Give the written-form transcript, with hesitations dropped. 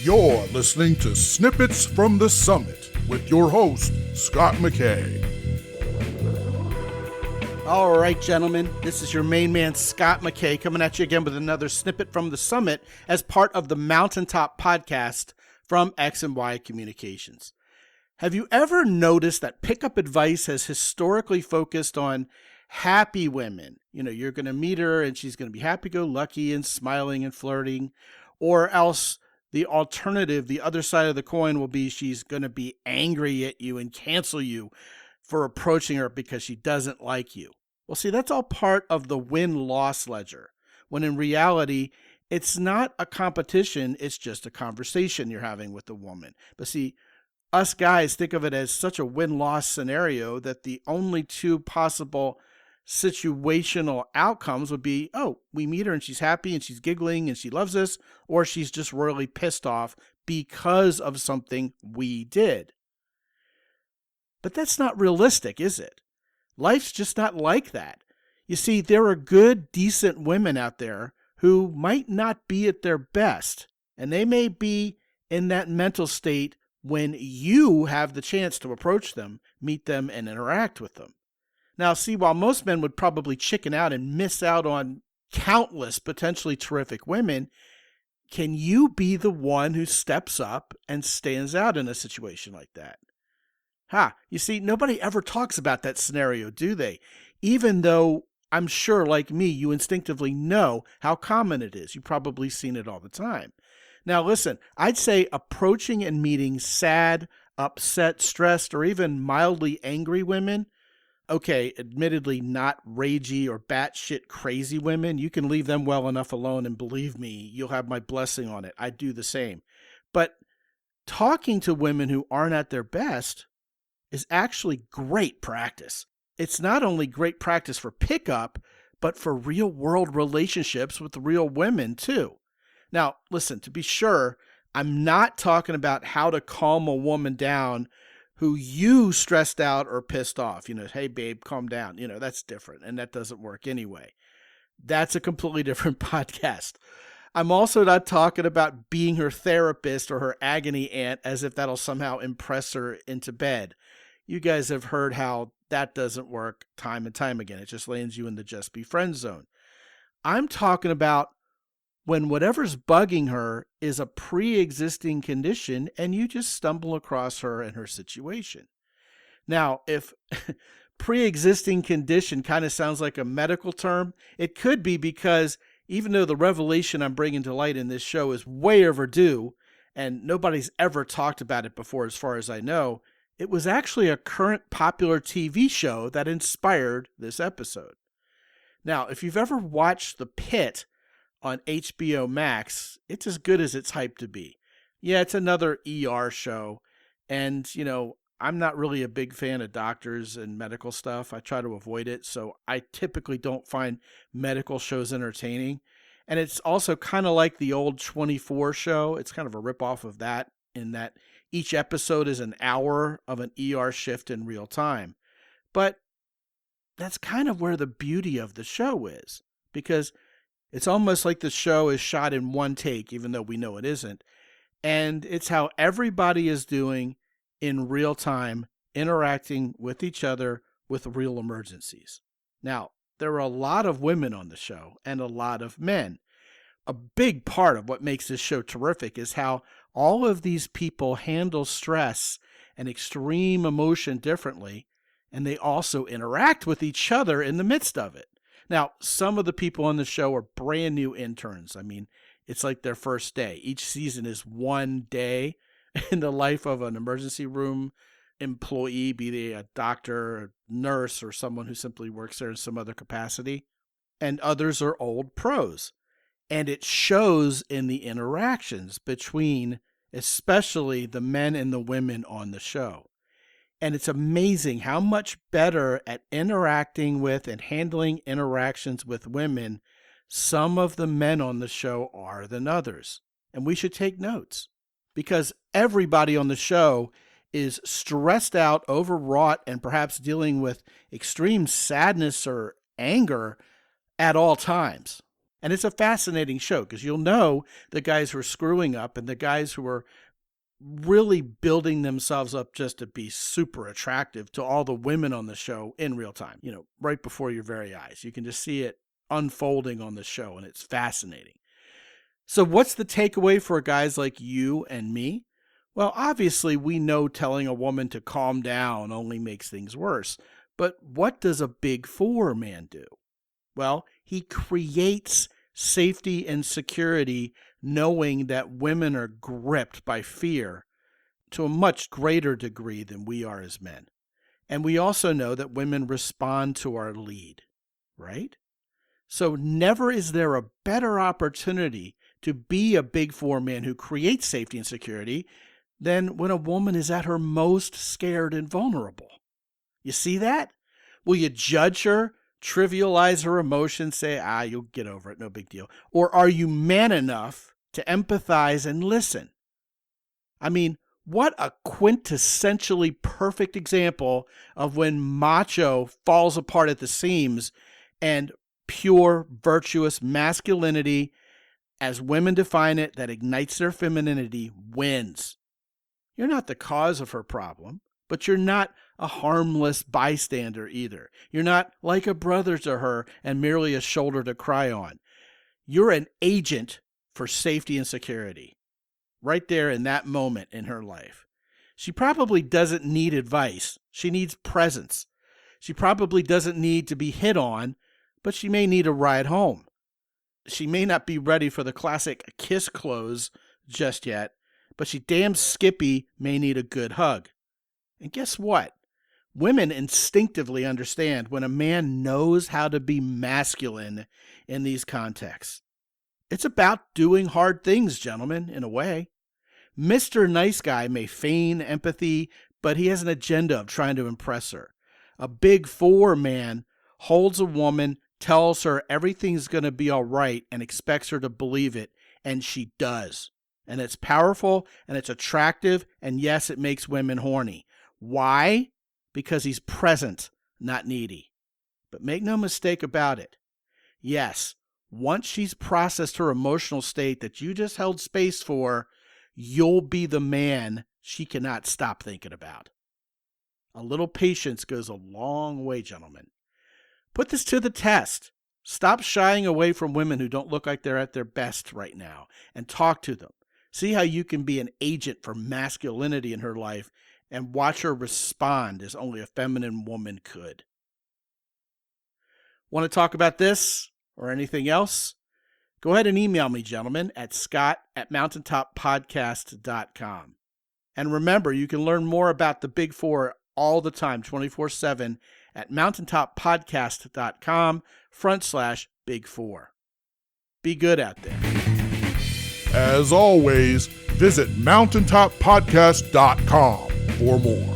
You're listening to Snippets from the Summit with your host, Scott McKay. All right, gentlemen, this is your main man, Scott McKay, coming at you again with another Snippet from the Summit as part of the Mountaintop podcast from X&Y Communications. Have you ever noticed that pickup advice has historically focused on happy women? You know, you're going to meet her and she's going to be happy-go-lucky and smiling and flirting, or else the alternative, the other side of the coin will be she's going to be angry at you and cancel you for approaching her because she doesn't like you. Well, see, that's all part of the win-loss ledger, when in reality, it's not a competition, it's just a conversation you're having with the woman. But see, us guys think of it as such a win-loss scenario that the only two possible situational outcomes would be, oh, we meet her and she's happy and she's giggling and she loves us, or she's just royally pissed off because of something we did. But that's not realistic, is it? Life's just not like that. You see, there are good, decent women out there who might not be at their best, and they may be in that mental state when you have the chance to approach them, meet them, and interact with them. Now, see, while most men would probably chicken out and miss out on countless potentially terrific women, can you be the one who steps up and stands out in a situation like that? You see, nobody ever talks about that scenario, do they? Even though I'm sure, like me, you instinctively know how common it is. You've probably seen it all the time. Now, listen, I'd say approaching and meeting sad, upset, stressed, or even mildly angry women, okay, admittedly not ragey or batshit crazy women, you can leave them well enough alone, and believe me, you'll have my blessing on it. I do the same. But talking to women who aren't at their best is actually great practice. It's not only great practice for pickup, but for real-world relationships with real women, too. Now, listen, to be sure, I'm not talking about how to calm a woman down who you stressed out or pissed off. You know, hey, babe, calm down. You know, that's different, and that doesn't work anyway. That's a completely different podcast. I'm also not talking about being her therapist or her agony aunt as if that'll somehow impress her into bed. You guys have heard how that doesn't work time and time again. It just lands you in the just be friends zone. I'm talking about when whatever's bugging her is a pre-existing condition and you just stumble across her and her situation. Now, if pre-existing condition kind of sounds like a medical term, it could be because even though the revelation I'm bringing to light in this show is way overdue and nobody's ever talked about it before as far as I know, it was actually a current popular TV show that inspired this episode. Now, if you've ever watched The Pit on HBO Max, it's as good as it's hyped to be. Yeah, it's another ER show, and, you know, I'm not really a big fan of doctors and medical stuff. I try to avoid it, so I typically don't find medical shows entertaining. And it's also kind of like the old 24 show. It's kind of a ripoff of that, in that each episode is an hour of an ER shift in real time. But that's kind of where the beauty of the show is, because it's almost like the show is shot in one take, even though we know it isn't. And it's how everybody is doing in real time, interacting with each other with real emergencies. Now, there are a lot of women on the show and a lot of men. A big part of what makes this show terrific is how all of these people handle stress and extreme emotion differently, and they also interact with each other in the midst of it. Now, some of the people on the show are brand new interns. I mean, it's like their first day. Each season is one day in the life of an emergency room employee, be they a doctor, a nurse, or someone who simply works there in some other capacity. And others are old pros. And it shows in the interactions between especially the men and the women on the show. And it's amazing how much better at interacting with and handling interactions with women some of the men on the show are than others. And we should take notes, because everybody on the show is stressed out, overwrought, and perhaps dealing with extreme sadness or anger at all times. And it's a fascinating show because you'll know the guys who are screwing up and the guys who are really building themselves up just to be super attractive to all the women on the show in real time, right before your very eyes. You can just see it unfolding on the show, and it's fascinating. So what's the takeaway for guys like you and me? Well, obviously, we know telling a woman to calm down only makes things worse. But what does a big four man do? Well, he creates safety and security, knowing that women are gripped by fear to a much greater degree than we are as men. And we also know that women respond to our lead, right? So never is there a better opportunity to be a big four man who creates safety and security than when a woman is at her most scared and vulnerable. You see that? Will you judge her, trivialize her emotions, say, you'll get over it, no big deal? Or are you man enough to empathize and listen? I mean, what a quintessentially perfect example of when macho falls apart at the seams and pure, virtuous masculinity, as women define it, that ignites their femininity, wins. You're not the cause of her problem, but you're not a harmless bystander either. You're not like a brother to her and merely a shoulder to cry on. You're an agent for safety and security, right there in that moment in her life. She probably doesn't need advice. She needs presence. She probably doesn't need to be hit on, but she may need a ride home. She may not be ready for the classic kiss close just yet, but she damn skippy may need a good hug. And guess what? Women instinctively understand when a man knows how to be masculine in these contexts. It's about doing hard things, gentlemen, in a way. Mr. Nice Guy may feign empathy, but he has an agenda of trying to impress her. A big four man holds a woman, tells her everything's going to be all right, and expects her to believe it, and she does. And it's powerful, and it's attractive, and yes, it makes women horny. Why? Because he's present, not needy. But make no mistake about it. Yes, once she's processed her emotional state that you just held space for, you'll be the man she cannot stop thinking about. A little patience goes a long way, gentlemen. Put this to the test. Stop shying away from women who don't look like they're at their best right now and talk to them. See how you can be an agent for masculinity in her life and watch her respond as only a feminine woman could. Want to talk about this or anything else? Go ahead and email me, gentlemen, at scott@mountaintoppodcast.com. And remember, you can learn more about the Big Four all the time, 24/7, at mountaintoppodcast.com/Big Four. Be good out there. As always, visit mountaintoppodcast.com for more.